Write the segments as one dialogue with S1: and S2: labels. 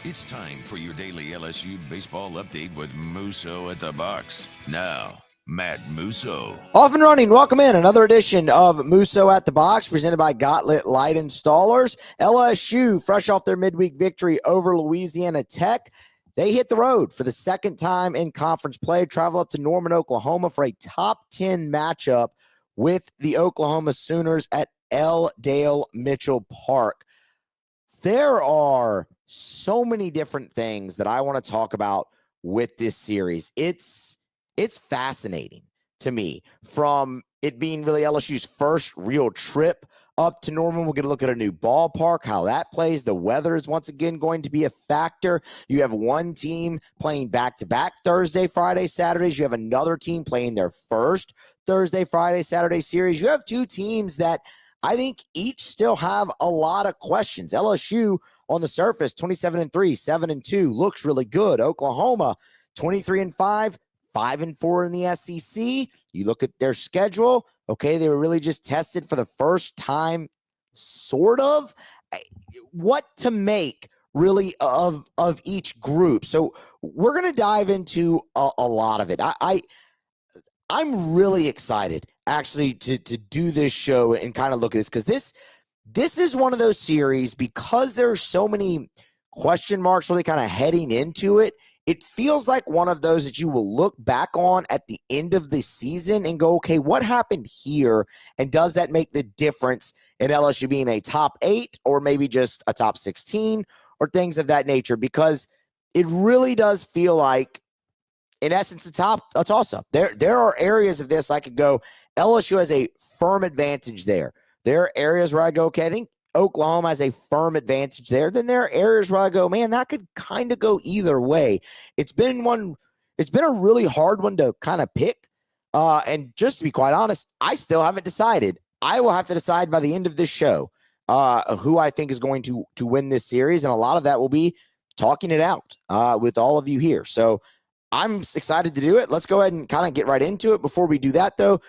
S1: It's time for your daily LSU baseball update with Musso at the box. Now, Matt Musso.
S2: Off and running. Welcome in another edition of Musso at the Box, presented by Gauntlet Light Installers. LSU, fresh off their midweek victory over Louisiana Tech, they hit the road for the second time in conference play, travel up to Norman, Oklahoma for a top 10 matchup with the Oklahoma Sooners at L. Dale Mitchell Park. There are so many different things that I want to talk about with this series. It's fascinating to me, from it being really LSU's first real trip up to Norman. We'll get a look at a new ballpark, how that plays. The weather is once again going to be a factor. You have one team playing back-to-back Thursday, Friday, Saturdays. You have another team playing their first Thursday, Friday, Saturday series. You have two teams that I think each still have a lot of questions. LSU on the surface, 27-3, 7-2, looks really good. Oklahoma, 23-5, 5-4 in the SEC. You look at their schedule. Okay, they were really just tested for the first time, sort of. What to make really of each group? So we're going to dive into a lot of it. I'm really excited actually to do this show and kind of look at this, because this is one of those series, because there's so many question marks really kind of heading into it. It feels like one of those that you will look back on at the end of the season and go, okay, what happened here? And does that make the difference in LSU being a top 8 or maybe just a top 16 or things of that nature? Because it really does feel like, in essence, a toss-up. There are areas of this I could go, LSU has a firm advantage there. There are areas where I go, okay, I think Oklahoma has a firm advantage there. Then there are areas where I go, man, that could kind of go either way. It's been a really hard one to kind of pick. And just to be quite honest, I still haven't decided. I will have to decide by the end of this show who I think is going to win this series. And a lot of that will be talking it out with all of you here. So I'm excited to do it. Let's go ahead and kind of get right into it. Before we do that, though,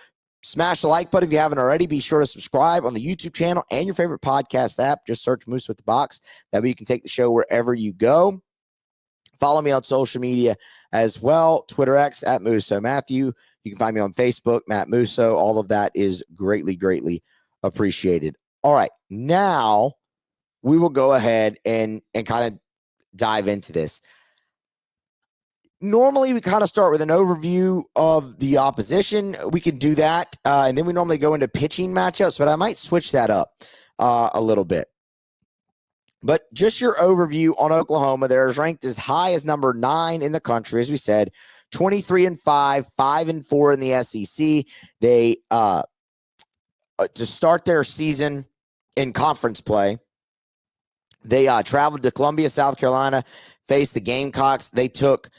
S2: smash the like button if you haven't already. Be sure to subscribe on the YouTube channel and your favorite podcast app. Just search Musso at the Box. That way you can take the show wherever you go. Follow me on social media as well. Twitter X at Musso Matthew. You can find me on Facebook, Matt Musso. All of that is greatly, greatly appreciated. All right, now we will go ahead and kind of dive into this. Normally, we kind of start with an overview of the opposition. We can do that, and then we normally go into pitching matchups, but I might switch that up a little bit. But just your overview on Oklahoma, they're ranked as high as number 9 in the country, as we said, 23-5, 5-4 in the SEC. They, to start their season in conference play, they traveled to Columbia, South Carolina, faced the Gamecocks. They took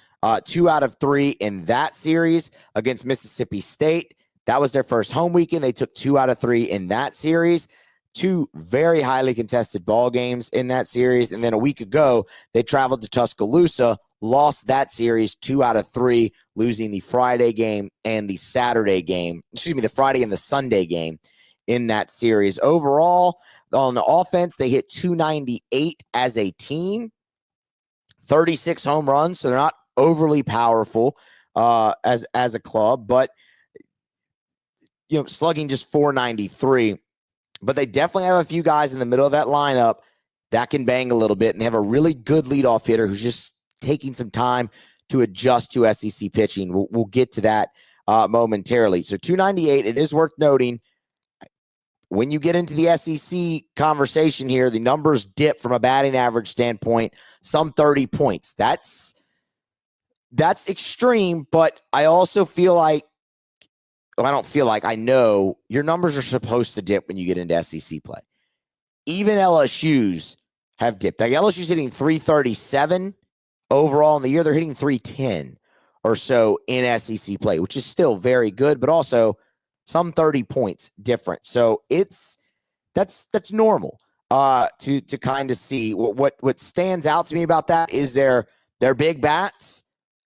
S2: 2 out of 3 in that series against Mississippi State. That was their first home weekend. They took 2 out of 3 in that series. 2 very highly contested ball games in that series. And then a week ago, they traveled to Tuscaloosa, lost that series 2 out of 3, losing the Friday game and the Saturday game. The Friday and the Sunday game in that series. Overall, on the offense, they hit 298 as a team, 36 home runs. So they're not overly powerful as a club, but slugging just 493. But they definitely have a few guys in the middle of that lineup that can bang a little bit, and they have a really good leadoff hitter who's just taking some time to adjust to SEC pitching. We'll get to that momentarily. So 298, it is worth noting, when you get into the SEC conversation here, the numbers dip from a batting average standpoint, some 30 points. That's extreme, but I also feel like, I know your numbers are supposed to dip when you get into SEC play. Even LSU's have dipped. Like LSU's hitting 337 overall in the year. They're hitting 310 or so in SEC play, which is still very good, but also some 30 points different. So that's normal to kind of see. What stands out to me about that is their big bats.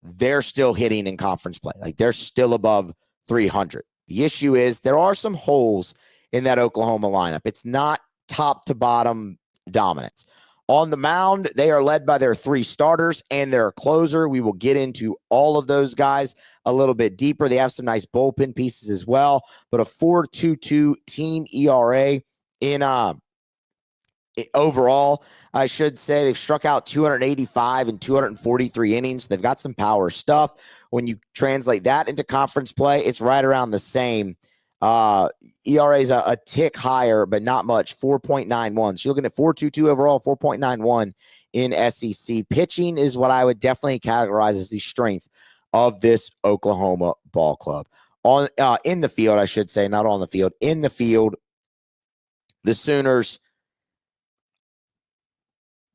S2: They're still hitting in conference play. Like they're still above 300. The issue is there are some holes in that Oklahoma lineup. It's not top to bottom dominance. On the mound, they are led by their 3 starters and their closer. We will get into all of those guys a little bit deeper. They have some nice bullpen pieces as well, but a 4.22 team ERA in overall, I should say. They've struck out 285 and 243 innings. They've got some power stuff. When you translate that into conference play, it's right around the same. ERA is a tick higher, but not much, 4.91. So you're looking at 4.22 overall, 4.91 in SEC. Pitching is what I would definitely categorize as the strength of this Oklahoma ball club. In the field, I should say, not on the field. In the field, the Sooners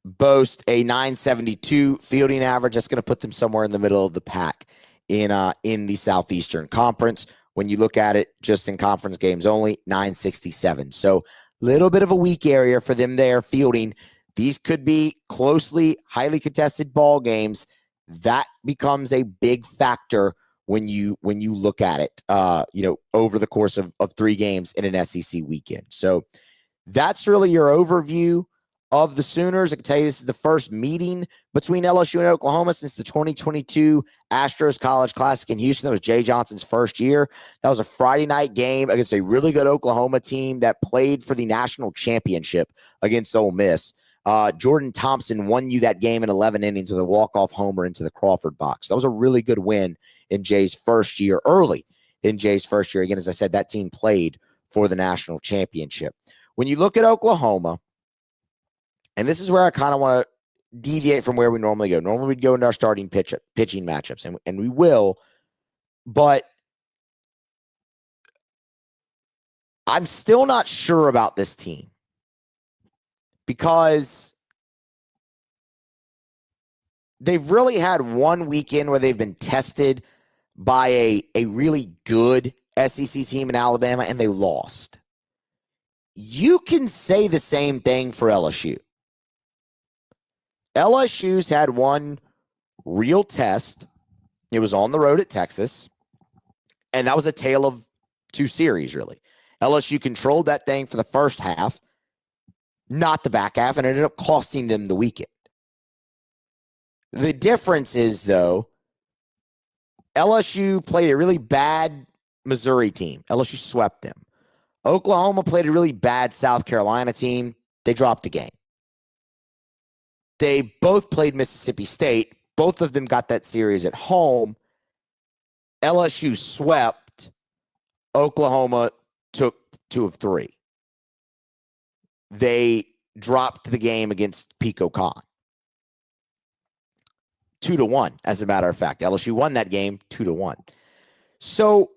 S2: boast a 972 fielding average. That's going to put them somewhere in the middle of the pack in the Southeastern Conference. When you look at it just in conference games only, 967. So little bit of a weak area for them there fielding. These could be closely, highly contested ball games. That becomes a big factor when you look at it, over the course of 3 games in an SEC weekend. So that's really your overview of the Sooners. I can tell you this is the first meeting between LSU and Oklahoma since the 2022 Astros College Classic in Houston. That was Jay Johnson's first year. That was a Friday night game against a really good Oklahoma team that played for the national championship against Ole Miss. Jordan Thompson won you that game in 11 innings with a walk-off homer into the Crawford box. That was a really good win in Jay's first year, early in Jay's first year. Again, as I said, that team played for the national championship. When you look at Oklahoma, and this is where I kind of want to deviate from where we normally go. Normally, we'd go into our starting pitching matchups, and we will. But I'm still not sure about this team because they've really had one weekend where they've been tested by a really good SEC team in Alabama, and they lost. You can say the same thing for LSU. LSU's had one real test. It was on the road at Texas, and that was a tale of 2 series, really. LSU controlled that thing for the first half, not the back half, and it ended up costing them the weekend. The difference is, though, LSU played a really bad Missouri team. LSU swept them. Oklahoma played a really bad South Carolina team. They dropped a game. They both played Mississippi State. Both of them got that series at home. LSU swept. Oklahoma took 2 of 3. They dropped the game against Pico Khan. 2-1, as a matter of fact. LSU won that game 2-1. So,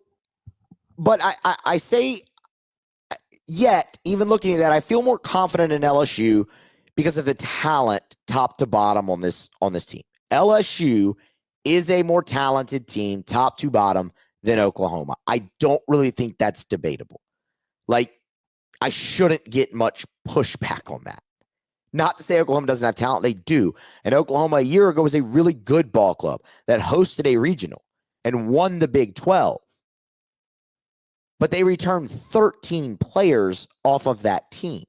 S2: but I say, yet, even looking at that, I feel more confident in LSU because of the talent top to bottom on this team. LSU is a more talented team, top to bottom, than Oklahoma. I don't really think that's debatable. Like, I shouldn't get much pushback on that. Not to say Oklahoma doesn't have talent. They do. And Oklahoma a year ago was a really good ball club that hosted a regional and won the Big 12. But they returned 13 players off of that team.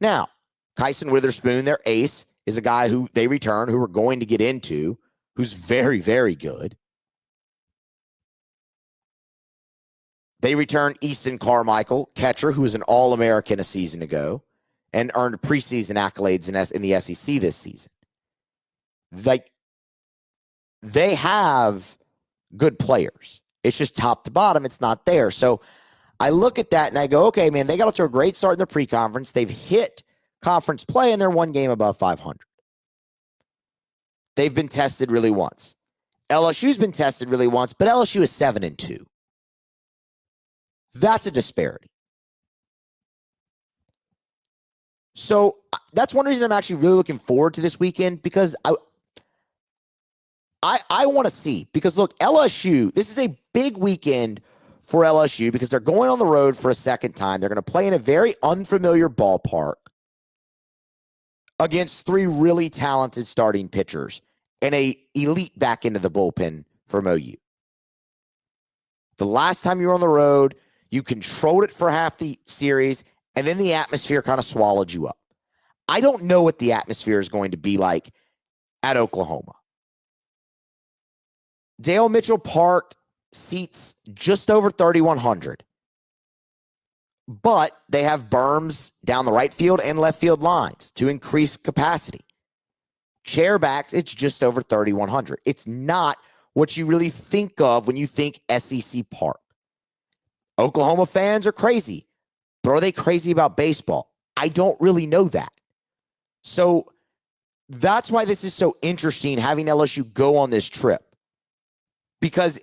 S2: Now, Kyson Witherspoon, their ace, is a guy who they return, who we're going to get into, who's very, very good. They returned Easton Carmichael, catcher, who was an All-American a season ago and earned preseason accolades in the SEC this season. Like, they have good players. It's just top to bottom. It's not there. So I look at that and I go, okay, man, they got off to a great start in the pre-conference. They've hit conference play and they're 1 game above 500. They've been tested really once. LSU's been tested really once, but LSU is 7-2. That's a disparity. So that's one reason I'm actually really looking forward to this weekend, because I want to see, because look, LSU, this is a big weekend for LSU because they're going on the road for a second time. They're going to play in a very unfamiliar ballpark against 3 really talented starting pitchers and a elite back into the bullpen from OU. The last time you were on the road, you controlled it for half the series, and then the atmosphere kind of swallowed you up. I don't know what the atmosphere is going to be like at Oklahoma. Dale Mitchell Park seats just over 3,100. But they have berms down the right field and left field lines to increase capacity. Chairbacks, it's just over 3,100. It's not what you really think of when you think SEC Park. Oklahoma fans are crazy, but are they crazy about baseball? I don't really know that. So that's why this is so interesting, having LSU go on this trip, because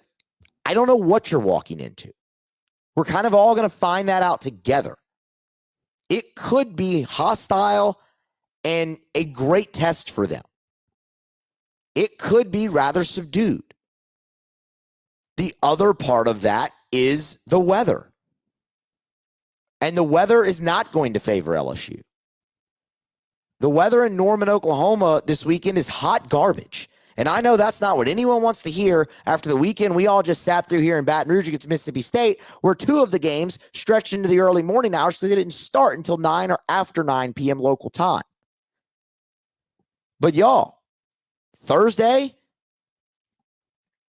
S2: I don't know what you're walking into. We're kind of all going to find that out together. It could be hostile and a great test for them. It could be rather subdued. The other part of that is the weather. And the weather is not going to favor LSU. The weather in Norman, Oklahoma this weekend is hot garbage. And I know that's not what anyone wants to hear after the weekend we all just sat through here in Baton Rouge against Mississippi State, where 2 of the games stretched into the early morning hours, so they didn't start until 9 or after 9 p.m. local time. But y'all, Thursday,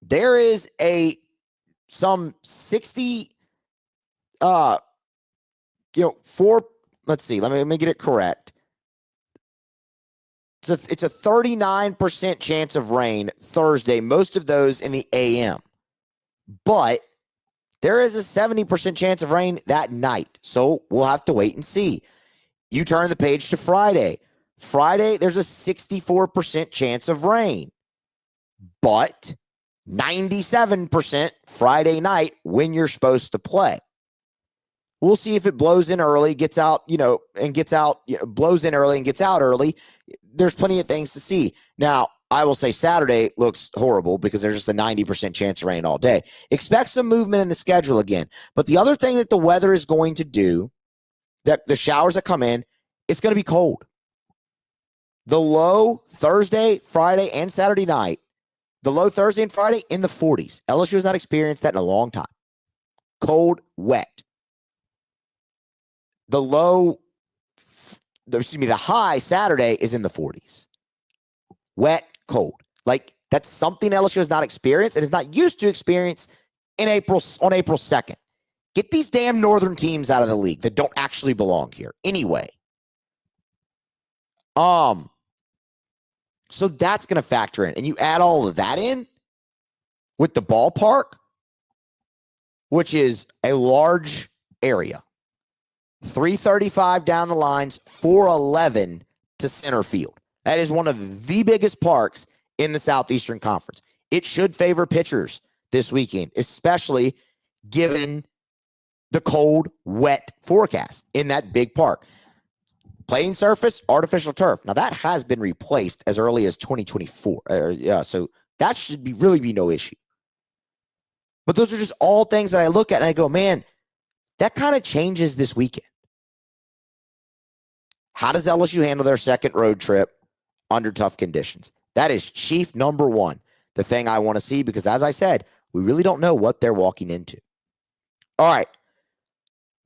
S2: there is some 60, let's see, let me get it correct. It's a 39% chance of rain Thursday, most of those in the AM. But there is a 70% chance of rain that night. So we'll have to wait and see. You turn the page to Friday. Friday, there's a 64% chance of rain. But 97% Friday night when you're supposed to play. We'll see if it blows in early, blows in early and gets out early. There's plenty of things to see. Now, I will say Saturday looks horrible because there's just a 90% chance of rain all day. Expect some movement in the schedule again. But the other thing that the weather is going to do, that the showers that come in, it's going to be cold. The low Thursday, Friday, and Saturday night, the low Thursday and Friday in the 40s. LSU has not experienced that in a long time. Cold, wet. The high Saturday is in the 40s. Wet, cold. Like, that's something LSU has not experienced and is not used to experience on April 2nd. Get these damn northern teams out of the league that don't actually belong here. Anyway. So that's going to factor in. And you add all of that in with the ballpark, which is a large area. 335 down the lines, 411 to center field. That is one of the biggest parks in the Southeastern Conference. It should favor pitchers this weekend, especially given the cold, wet forecast in that big park. Playing surface, artificial turf. Now, that has been replaced as early as 2024. So that should really be no issue. But those are just all things that I look at and I go, man, that kind of changes this weekend. How does LSU handle their second road trip under tough conditions? That is chief number one, the thing I want to see, because as I said, we really don't know what they're walking into. All right.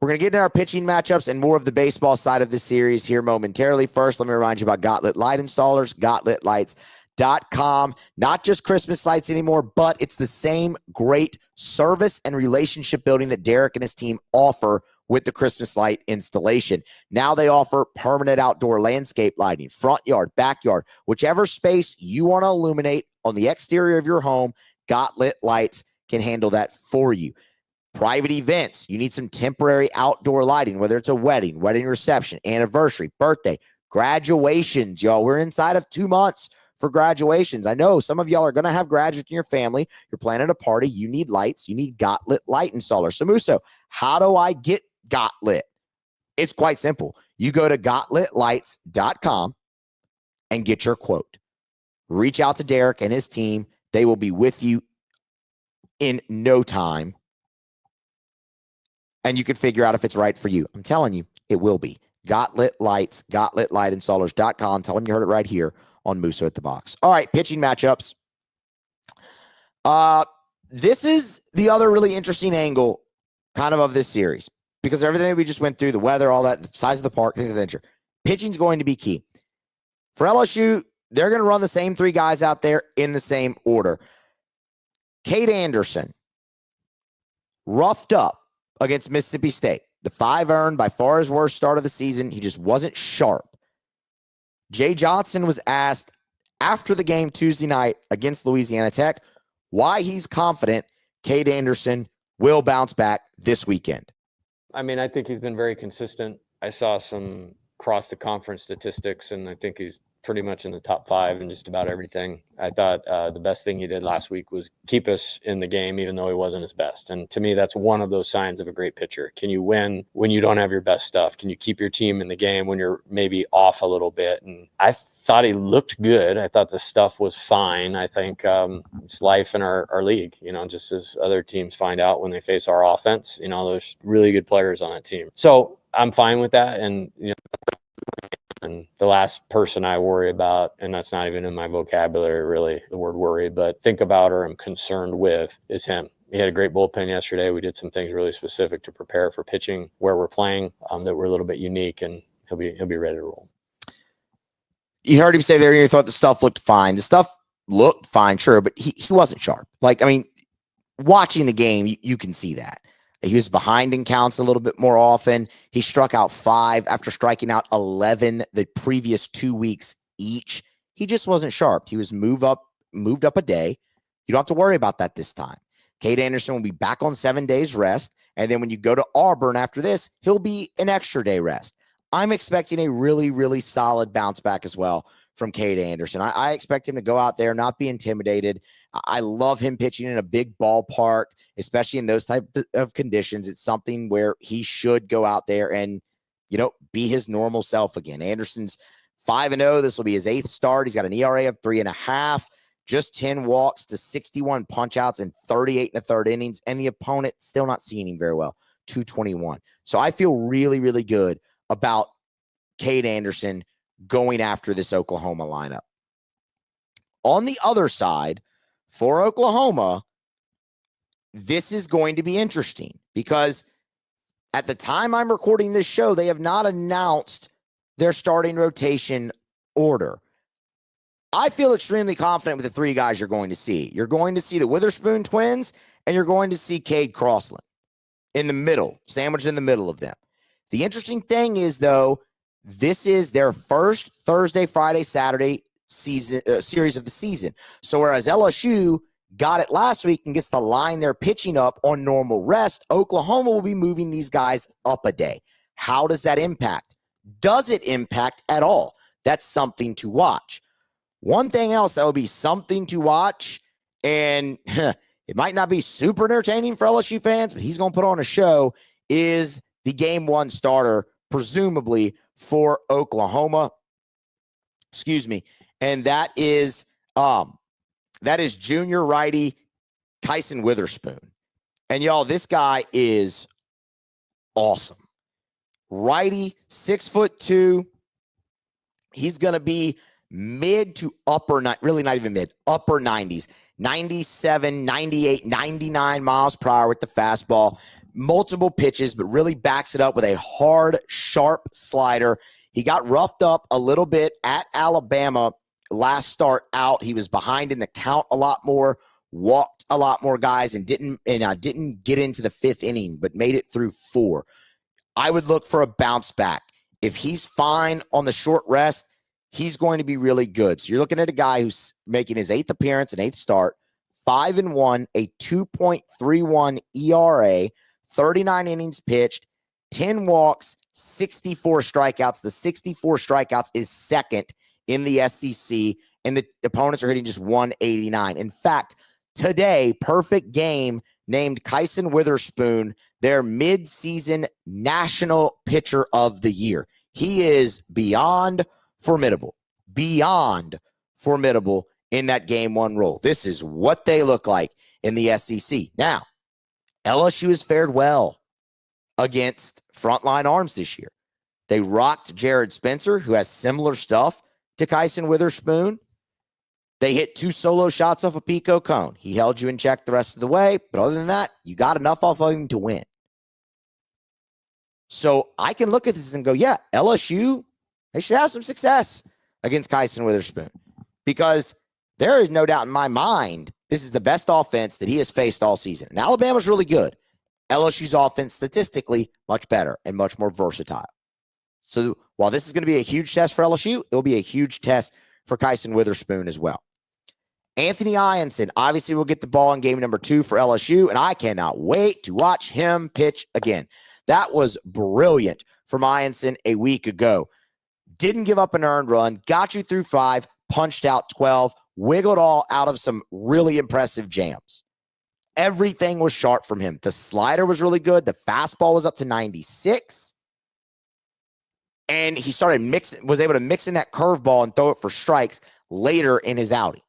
S2: We're going to get into our pitching matchups and more of the baseball side of this series here momentarily. First, let me remind you about Gotlit Light Installers, gotlitlights.com. Not just Christmas lights anymore, but it's the same great service and relationship building that Derek and his team offer with the Christmas light installation. Now they offer permanent outdoor landscape lighting, front yard, backyard, whichever space you want to illuminate on the exterior of your home, Gotlit Lights can handle that for you. Private events, you need some temporary outdoor lighting, whether it's a wedding reception, anniversary, birthday, graduations, y'all. We're inside of 2 months for graduations. I know some of y'all are going to have graduates in your family. You're planning a party. You need lights. You need Gotlit Light Installer. So, Musso, how do I get Gotlit? It's quite simple. You go to gotlitlights.com and get your quote. Reach out to Derek and his team. They will be with you in no time. And you can figure out if it's right for you. I'm telling you, it will be. Gotlit Lights, gotlitlightinstallers.com. Tell them you heard it right here on Musso at the Box. All right, pitching matchups. This is the other really interesting angle kind of this series, because everything we just went through, the weather, all that, the size of the park, things of that nature. pitching's going to be key. For LSU, they're going to run the same three guys out there in the same order. Cade Anderson, roughed up against Mississippi State. The 5 earned, by far his worst start of the season. He just wasn't sharp. Jay Johnson was asked after the game Tuesday night against Louisiana Tech why he's confident Cade Anderson will bounce back this weekend.
S3: I mean, I think he's been very consistent. I saw some across the conference statistics, and I think he's pretty much in the top 5 in just about everything. I thought the best thing he did last week was keep us in the game, even though he wasn't his best. And to me, that's one of those signs of a great pitcher. Can you win when you don't have your best stuff? Can you keep your team in the game when you're maybe off a little bit? And I thought he looked good. I thought the stuff was fine. I think it's life in our league, just as other teams find out when they face our offense, there's really good players on that team. So I'm fine with that. And, and the last person I worry about, and that's not even in my vocabulary, really, the word worry, but think about or I'm concerned with is him. He had a great bullpen yesterday. We did some things really specific to prepare for pitching where we're playing that were a little bit unique, and he'll be ready to roll.
S2: You heard him say there, you thought the stuff looked fine. The stuff looked fine, sure, but he wasn't sharp. Watching the game, you can see that. He was behind in counts a little bit more often. He struck out 5 after striking out 11 the previous 2 weeks each. He just wasn't sharp. He was moved up a day. You don't have to worry about that this time. Cade Anderson will be back on 7 days rest. And then when you go to Auburn after this, he'll be an extra day rest. I'm expecting a really, really solid bounce back as well from Cade Anderson. I expect him to go out there, not be intimidated. I love him pitching in a big ballpark, especially in those type of conditions. It's something where he should go out there and, be his normal self again. Anderson's 5-0. This will be his 8th start. He's got an ERA of 3.5, just 10 walks to 61 punchouts in 38 1/3 innings, and the opponent still not seeing him very well, 221. So I feel really, really good about Cade Anderson going after this Oklahoma lineup. On the other side, for Oklahoma, this is going to be interesting because at the time I'm recording this show, they have not announced their starting rotation order. I feel extremely confident with the 3 guys you're going to see. You're going to see the Witherspoon twins, and you're going to see Cade Crossland in the middle, sandwiched in the middle of them. The interesting thing is, though, this is their first Thursday, Friday, Saturday series of the season. So whereas LSU got it last week and gets to line their pitching up on normal rest, Oklahoma will be moving these guys up a day. How does that impact? Does it impact at all? That's something to watch. One thing else that will be something to watch, and it might not be super entertaining for LSU fans, but he's going to put on a show, is the game 1 starter, presumably for Oklahoma. Excuse me. And that is junior righty Kyson Witherspoon. And y'all, this guy is awesome. Righty, 6'2". He's going to be mid to upper, really not even mid, upper 90s, 97, 98, 99 miles per hour with the fastball, multiple pitches, but really backs it up with a hard, sharp slider. He got roughed up a little bit at Alabama last start out. He was behind in the count a lot more, walked a lot more guys, and didn't get into the 5th inning, but made it through 4. I would look for a bounce back. If he's fine on the short rest, he's going to be really good. So you're looking at a guy who's making his 8th appearance and 8th start, 5-1, a 2.31 ERA, 39 innings pitched, 10 walks, 64 strikeouts. The 64 strikeouts is 2nd in the SEC, and the opponents are hitting just 189. In fact, today, Perfect Game named Kyson Witherspoon their midseason National Pitcher of the Year. He is beyond formidable in that game 1 role. This is what they look like in the SEC. Now, LSU has fared well against frontline arms this year. They rocked Jared Spencer, who has similar stuff to Kyson Witherspoon. They hit 2 solo shots off a Pico Cone. He held you in check the rest of the way, but other than that, you got enough off of him to win. So I can look at this and go, yeah, LSU they should have some success against Kyson Witherspoon, because there is no doubt in my mind this is the best offense that he has faced all season. And Alabama's really good. LSU's offense statistically much better and much more versatile. So while this is going to be a huge test for LSU, it will be a huge test for Kyson Witherspoon as well. Anthony Ianson obviously will get the ball in game number 2 for LSU, and I cannot wait to watch him pitch again. That was brilliant from Ianson a week ago. Didn't give up an earned run, got you through 5, punched out 12, wiggled all out of some really impressive jams. Everything was sharp from him. The slider was really good. The fastball was up to 96. And he was able to mix in that curveball and throw it for strikes later in his outing.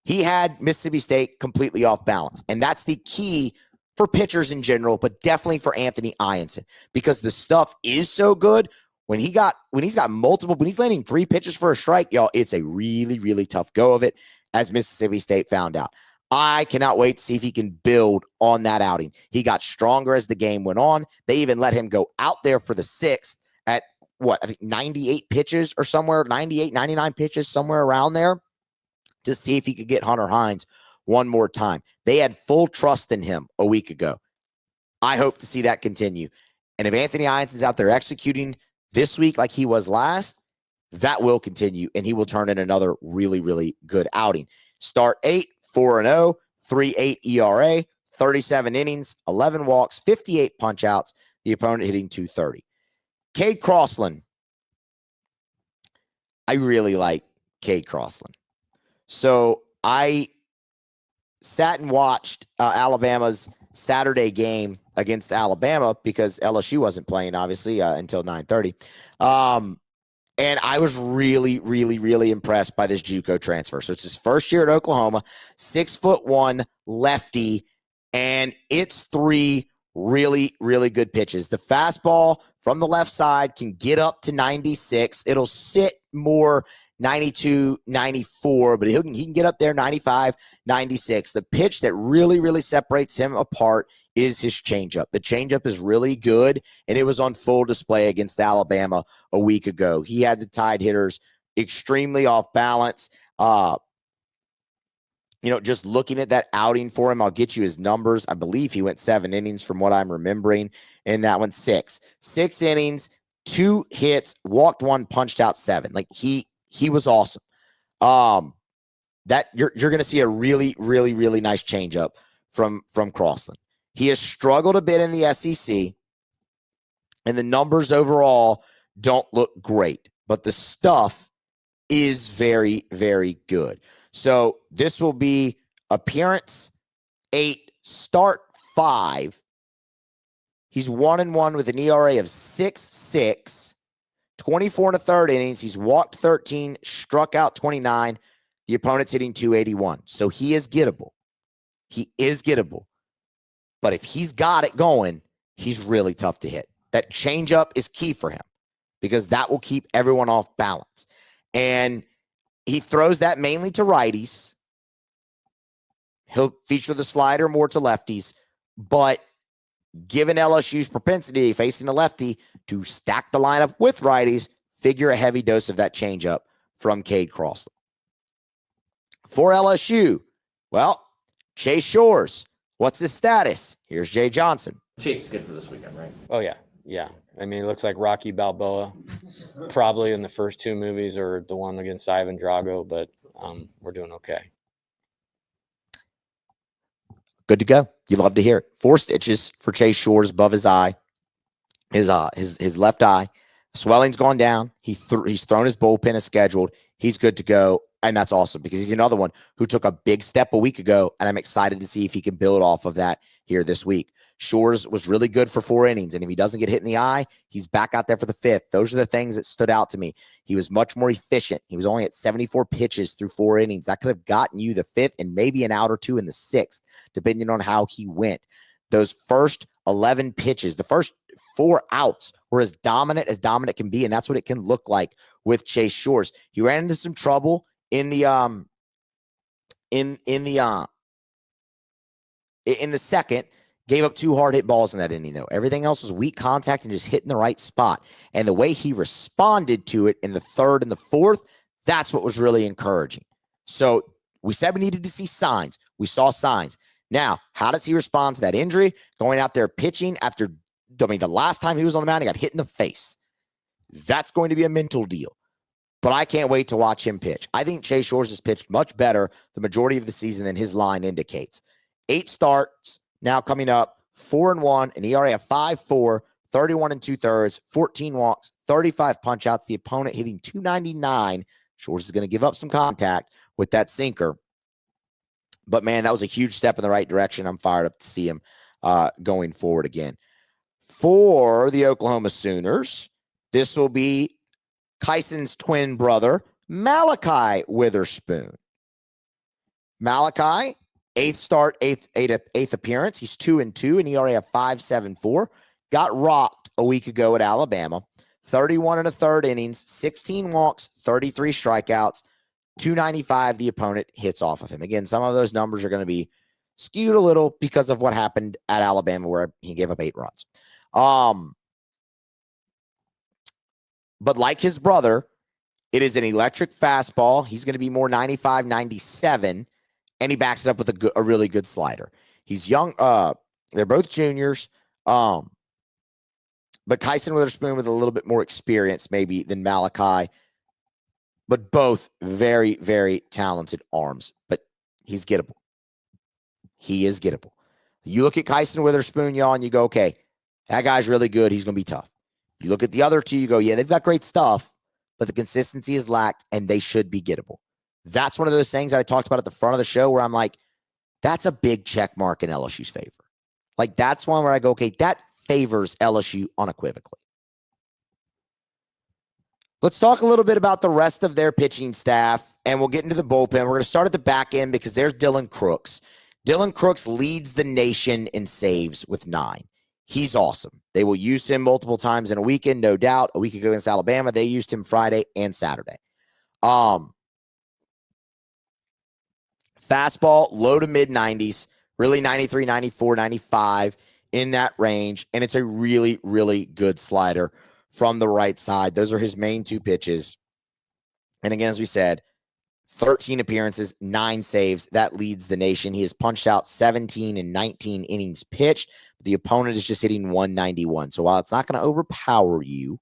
S2: He had Mississippi State completely off balance. And that's the key for pitchers in general, but definitely for Anthony Ianson, because the stuff is so good. When he's landing 3 pitches for a strike, y'all, it's a really, really tough go of it, as Mississippi State found out. I cannot wait to see if he can build on that outing. He got stronger as the game went on. They even let him go out there for the 6th at I think 98 pitches or somewhere, 98, 99 pitches, somewhere around there, to see if he could get Hunter Hines one more time. They had full trust in him a week ago. I hope to see that continue. And if Anthony Ianson's out there executing this week like he was last, that will continue, and he will turn in another really, really good outing. Start 8, 4-0, 3.8 ERA, 37 innings, 11 walks, 58 punch-outs, the opponent hitting .230. Cade Crossland. I really like Cade Crossland. So I sat and watched Alabama's Saturday game against Alabama, because LSU wasn't playing, obviously, until 9:30. And I was really, really, really impressed by this JUCO transfer. So it's his first year at Oklahoma, 6'1" lefty, and it's 3 really, really good pitches. The fastball from the left side can get up to 96. It'll sit more 92, 94, but he can get up there 95, 96. The pitch that really, really separates him apart is his changeup. The changeup is really good, and it was on full display against Alabama a week ago. He had the Tide hitters extremely off balance. Just looking at that outing for him, I'll get you his numbers. I believe he went 7 innings from what I'm remembering, and that one 6. 6 innings, 2 hits, walked 1, punched out 7. Like he was awesome. That you're going to see a really, really, really nice changeup from Crossland. He has struggled a bit in the SEC, and the numbers overall don't look great, but the stuff is very, very good. So this will be appearance 8, start 5. He's 1-1 with an ERA of 6.6, 24 1/3 innings. He's walked 13, struck out 29. The opponent's hitting .281. So he is gettable. He is gettable. But if he's got it going, he's really tough to hit. That changeup is key for him, because that will keep everyone off balance. And he throws that mainly to righties. He'll feature the slider more to lefties. But given LSU's propensity facing a lefty to stack the lineup with righties, figure a heavy dose of that changeup from Cade Crossland. For LSU, well, Chase Shores. What's his status? Here's Jay Johnson.
S4: Chase is good for this weekend, right?
S3: Oh, yeah. Yeah. I mean, it looks like Rocky Balboa, probably in the first 2 movies, or the one against Ivan Drago, but we're doing okay.
S2: Good to go. You love to hear it. 4 stitches for Chase Shores above his eye, his left eye. Swelling's gone down. He's thrown his bullpen as scheduled. He's good to go. And that's awesome, because he's another one who took a big step a week ago, and I'm excited to see if he can build off of that here this week. Shores was really good for 4 innings, and if he doesn't get hit in the eye, he's back out there for the 5th. Those are the things that stood out to me. He was much more efficient. He was only at 74 pitches through 4 innings. That could have gotten you the 5th and maybe an out or 2 in the 6th, depending on how he went. Those first 11 pitches, the first 4 outs, were as dominant can be, and that's what it can look like with Chase Shores. He ran into some trouble in the second, Gave up 2 hard hit balls in that inning, though. Everything else was weak contact and just hitting the right spot. And the way he responded to it in the 3rd and the 4th, that's what was really encouraging. So we said we needed to see signs. We saw signs. Now, how does he respond to that injury? Going out there pitching after, the last time he was on the mound, he got hit in the face. That's going to be a mental deal. But I can't wait to watch him pitch. I think Chase Shores has pitched much better the majority of the season than his line indicates. 8 starts now coming up, 4-1, an ERA of 5.4, 31 2/3, 14 walks, 35 punch-outs. The opponent hitting .299. Shores is going to give up some contact with that sinker. But, man, that was a huge step in the right direction. I'm fired up to see him going forward again. For the Oklahoma Sooners, this will be Kyson's twin brother, Malachi Witherspoon. Malachi, 8th start, 8th appearance. He's 2-2, an ERA of 5.74. Got rocked a week ago at Alabama. 31 1/3 innings, 16 walks, 33 strikeouts, .295 the opponent hits off of him. Again, some of those numbers are going to be skewed a little because of what happened at Alabama where he gave up 8 runs. But like his brother, it is an electric fastball. He's going to be more 95, 97, and he backs it up with a really good slider. He's young. They're both juniors. But Kyson Witherspoon with a little bit more experience maybe than Malachi. But both very, very talented arms. But he's gettable. He is gettable. You look at Kyson Witherspoon, y'all, and you go, okay, that guy's really good. He's going to be tough. You look at the other two, you go, yeah, they've got great stuff, but the consistency is lacked, and they should be gettable. That's one of those things that I talked about at the front of the show where I'm like, that's a big check mark in LSU's favor. Like, that's one where I go, okay, that favors LSU unequivocally. Let's talk a little bit about the rest of their pitching staff, and we'll get into the bullpen. We're going to start at the back end because there's Dylan Crooks. Dylan Crooks leads the nation in saves with 9. He's awesome. They will use him multiple times in a weekend, no doubt. A week ago against Alabama, they used him Friday and Saturday. Fastball, low to mid-90s, really 93, 94, 95 in that range, and it's a really, really good slider from the right side. Those are his main 2 pitches. And again, as we said, 13 appearances, 9 saves. That leads the nation. He has punched out 17 and 19 innings pitched. The opponent is just hitting 191. So while it's not going to overpower you,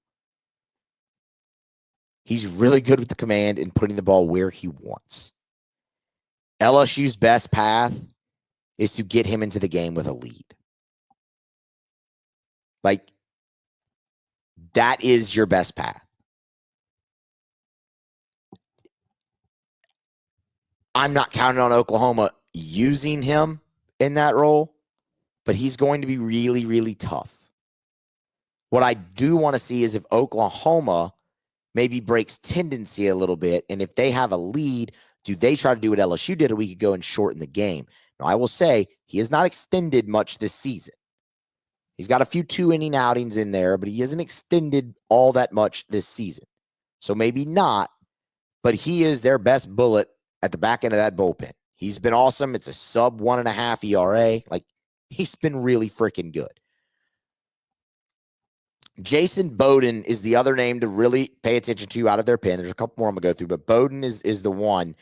S2: he's really good with the command and putting the ball where he wants. LSU's best path is to get him into the game with a lead. Like, that is your best path. I'm not counting on Oklahoma using him in that role, but he's going to be really, really tough. What I do want to see is if Oklahoma maybe breaks tendency a little bit, and if they have a lead, do they try to do what LSU did a week ago and shorten the game? Now, I will say he has not extended much this season. He's got a few 2-inning outings in there, but he hasn't extended all that much this season. So maybe not, but he is their best bullet at the back end of that bullpen. He's been awesome. It's a sub 1.5 ERA. Like, he's been really freaking good. Jason Bowden is the other name to really pay attention to out of their pen. There's a couple more I'm going to go through, but Bowden is the one.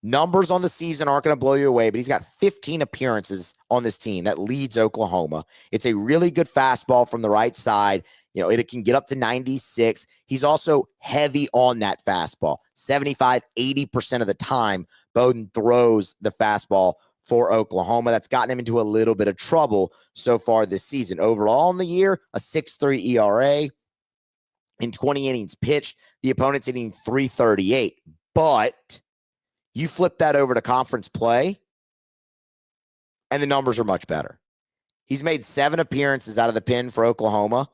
S2: Numbers on the season aren't going to blow you away, but he's got 15 appearances on this team. That leads Oklahoma. It's a really good fastball from the right side. You know, it can get up to 96. He's also heavy on that fastball. 75, 80% of the time, Bowden throws the fastball for Oklahoma. That's gotten him into a little bit of trouble so far this season. Overall in the year, a 6.3 ERA. In 20 innings pitched, the opponent's hitting .338. But you flip that over to conference play, and the numbers are much better. He's made 7 appearances out of the pen for Oklahoma,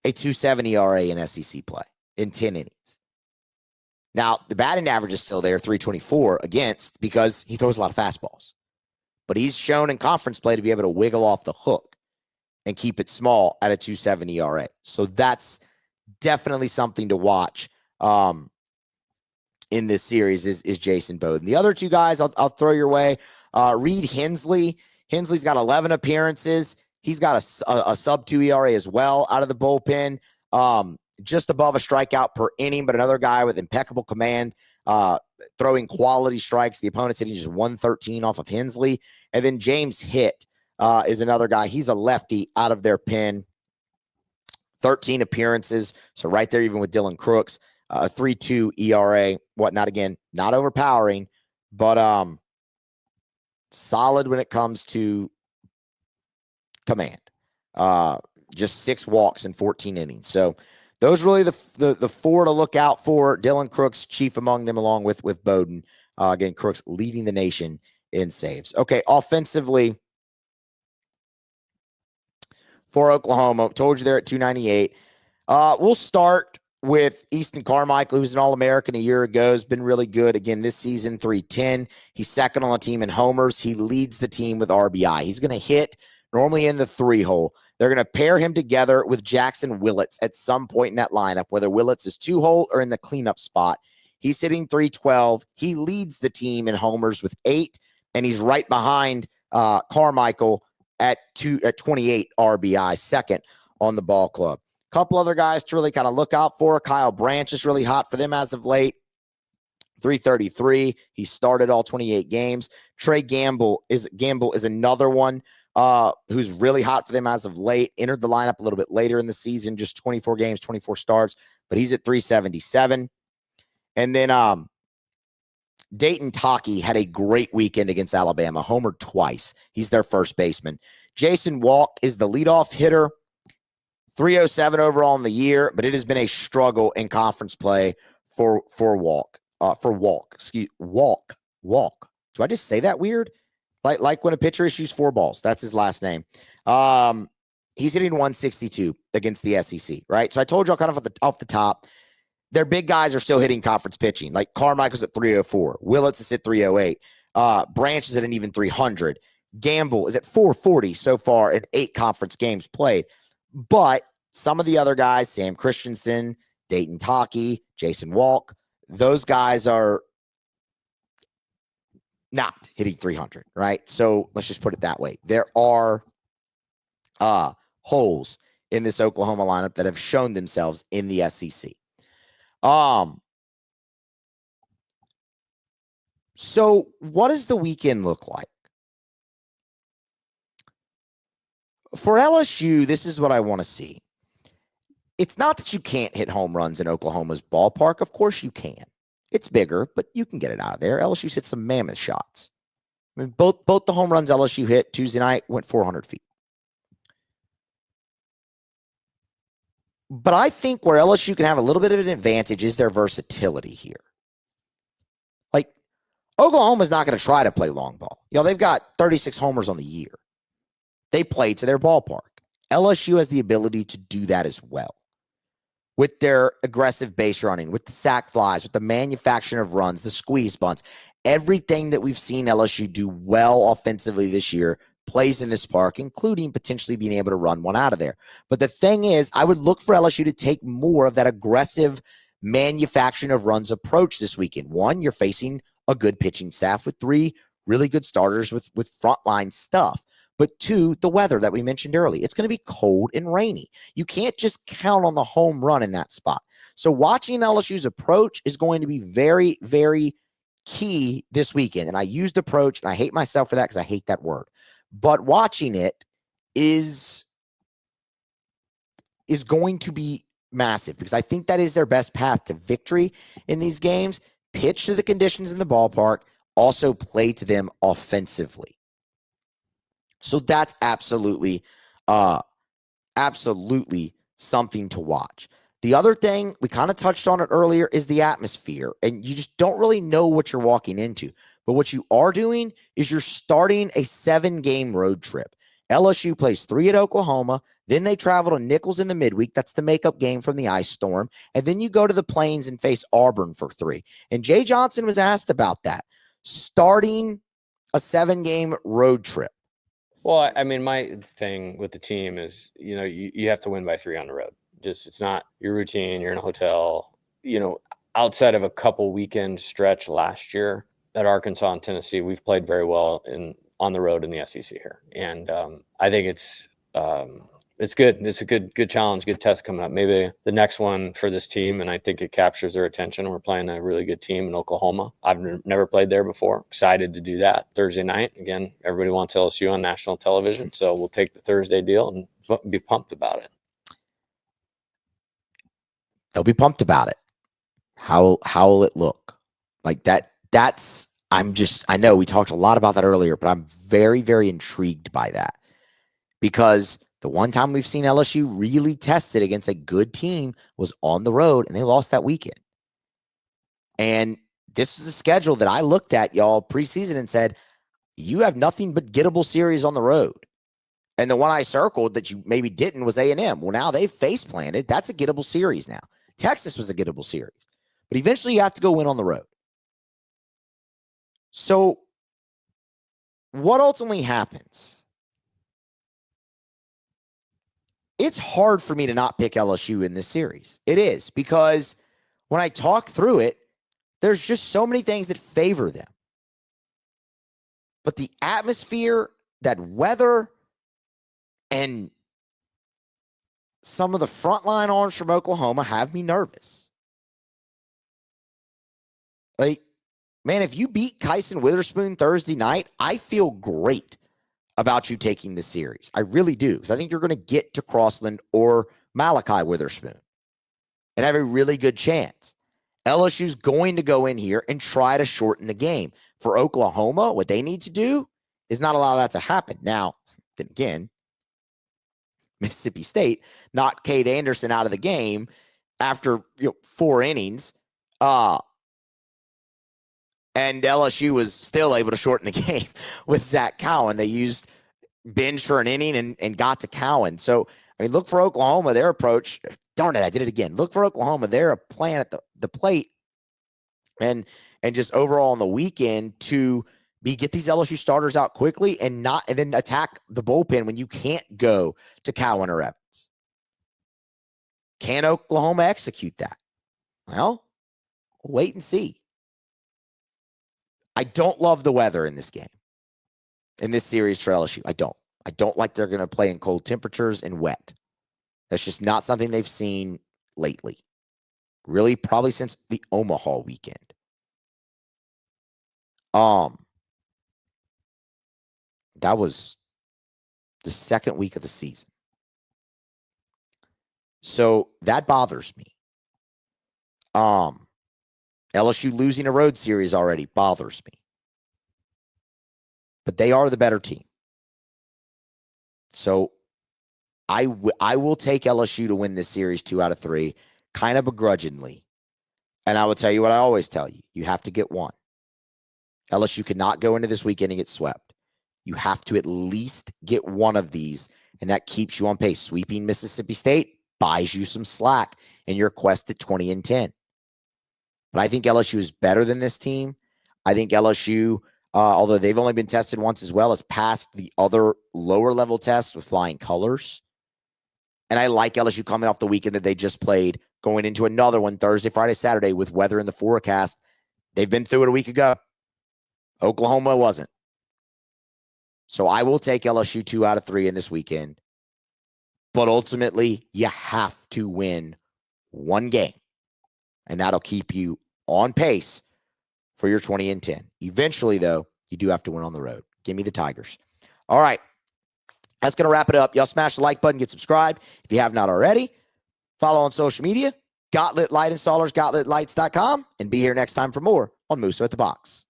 S2: a 2.7 ERA in SEC play in 10 innings. Now, the batting average is still there, 324 against, because he throws a lot of fastballs. But he's shown in conference play to be able to wiggle off the hook and keep it small at a 2.7 ERA. So that's definitely something to watch in this series is Jason Bowden. The other 2 guys I'll throw your way. Reed Hensley Hensley's got 11 appearances. He's got a sub-2 ERA as well out of the bullpen. Just above a strikeout per inning, but another guy with impeccable command, throwing quality strikes. The opponent's hitting just 113 off of Hensley. And then James Hitt is another guy. He's a lefty out of their pen. 13 appearances. So right there, even with Dylan Crooks, a 3.2 ERA, whatnot. Again, not overpowering, but solid when it comes to command. Just 6 walks in 14 innings. So those really the 4 to look out for. Dylan Crooks, chief among them, along with Bowden. Again, Crooks leading the nation in saves. Okay, offensively for Oklahoma, told you they're at 298. We'll start with Easton Carmichael, who's an All-American a year ago, has been really good. Again, this season, 310. He's second on the team in homers. He leads the team with RBI. He's going to hit normally in the 3-hole. They're going to pair him together with Jackson Willits at some point in that lineup, whether Willits is 2-hole or in the cleanup spot. He's hitting 312. He leads the team in homers with 8, and he's right behind Carmichael at 28 RBI, second on the ball club. Couple other guys to really kind of look out for. Kyle Branch is really hot for them as of late. 333. He started all 28 games. Trey Gamble is another one who's really hot for them as of late. Entered the lineup a little bit later in the season, just 24 games, 24 starts, but he's at 377. And then Dayton Taki had a great weekend against Alabama, homered twice. He's their first baseman. Jason Walk is the leadoff hitter. 307 overall in the year, but it has been a struggle in conference play for Walk. Walk. Do I just say that weird? Like when a pitcher issues 4 balls. That's his last name. He's hitting 162 against the SEC, right? So I told y'all kind of off the top, their big guys are still hitting conference pitching. Like Carmichael's at 304. Willits is at 308. Branch is at an even 300. Gamble is at 440 so far in 8 conference games played. But some of the other guys, Sam Christensen, Dayton Taki, Jason Walk, those guys are not hitting 300, right? So let's just put it that way. There are holes in this Oklahoma lineup that have shown themselves in the SEC. So what does the weekend look like? For LSU, this is what I want to see. It's not that you can't hit home runs in Oklahoma's ballpark. Of course you can. It's bigger, but you can get it out of there. LSU's hit some mammoth shots. I mean, both the home runs LSU hit Tuesday night went 400 feet. But I think where LSU can have a little bit of an advantage is their versatility here. Like, Oklahoma's not going to try to play long ball. They've got 36 homers on the year. They play to their ballpark. LSU has the ability to do that as well. With their aggressive base running, with the sac flies, with the manufacturing of runs, the squeeze bunts, everything that we've seen LSU do well offensively this year plays in this park, including potentially being able to run one out of there. But the thing is, I would look for LSU to take more of that aggressive manufacturing of runs approach this weekend. One, you're facing a good pitching staff with 3 really good starters with frontline stuff. But 2, the weather that we mentioned earlier. It's going to be cold and rainy. You can't just count on the home run in that spot. So watching LSU's approach is going to be very, very key this weekend. And I used approach, and I hate myself for that because I hate that word. But watching it is going to be massive because I think that is their best path to victory in these games. Pitch to the conditions in the ballpark, also play to them offensively. So that's absolutely something to watch. The other thing, we kind of touched on it earlier, is the atmosphere. And you just don't really know what you're walking into. But what you are doing is you're starting a 7-game road trip. LSU plays 3 at Oklahoma. Then they travel to Nichols in the midweek. That's the makeup game from the ice storm. And then you go to the Plains and face Auburn for 3. And Jay Johnson was asked about that. Starting a 7-game road trip.
S3: Well, I mean, my thing with the team is, you have to win by 3 on the road. It's not your routine. You're in a hotel, outside of a couple weekend stretch last year at Arkansas and Tennessee, we've played very well in on the road in the SEC here. And I think it's good. It's a good challenge, good test coming up. Maybe the next one for this team, and I think it captures their attention. We're playing a really good team in Oklahoma. I've never played there before. Excited to do that Thursday night. Again, everybody wants LSU on national television, so we'll take the Thursday deal and be pumped about it.
S2: They'll be pumped about it. How will it look? Like I know we talked a lot about that earlier, but I'm very, very intrigued by that, because the one time we've seen LSU really tested against a good team was on the road, and they lost that weekend. And this was a schedule that I looked at, y'all, preseason and said, you have nothing but gettable series on the road. And the one I circled that you maybe didn't was A&M. Well, now they've face planted. That's a gettable series now. Texas was a gettable series. But eventually you have to go win on the road. So what ultimately happens? It's hard for me to not pick LSU in this series. It is, because when I talk through it, there's just so many things that favor them. But the atmosphere, that weather, and some of the frontline arms from Oklahoma have me nervous. Like, man, if you beat Kyson Witherspoon Thursday night, I feel great about you taking the series. I really do, because I think you're going to get to Crossland or Malachi Witherspoon and have a really good chance. LSU's going to go in here and try to shorten the game. For Oklahoma, what they need to do is not allow that to happen. Now, then again, Mississippi State knocked Cade Anderson out of the game after 4 innings. And LSU was still able to shorten the game with Zach Cowan. They used Binge for an inning and got to Cowan. So, I mean, look for Oklahoma, their approach. Darn it, I did it again. Look for Oklahoma. They're playing at the plate and just overall on the weekend to get these LSU starters out quickly and then attack the bullpen when you can't go to Cowan or Evans. Can Oklahoma execute that? Well, we'll wait and see. I don't love the weather in this game, in this series for LSU. I don't like they're going to play in cold temperatures and wet. That's just not something they've seen lately. Really, probably since the Omaha weekend. That was the second week of the season. So that bothers me. LSU losing a road series already bothers me. But they are the better team. So I will take LSU to win this series 2 out of 3, kind of begrudgingly. And I will tell you what I always tell you. You have to get one. LSU cannot go into this weekend and get swept. You have to at least get one of these, and that keeps you on pace. Sweeping Mississippi State buys you some slack in your quest at 20-10. But I think LSU is better than this team. I think LSU, although they've only been tested once as well, has passed the other lower level tests with flying colors. And I like LSU coming off the weekend that they just played, going into another one Thursday, Friday, Saturday with weather in the forecast. They've been through it a week ago. Oklahoma wasn't. So I will take LSU 2 out of 3 in this weekend. But ultimately, you have to win one game. And that'll keep you on pace for your 20-10. Eventually, though, you do have to win on the road. Give me the Tigers. All right. That's going to wrap it up. Y'all smash the like button, get subscribed if you have not already. Follow on social media, Gauntlet Light Installers, GauntletLights.com, and be here next time for more on Musso at the Box.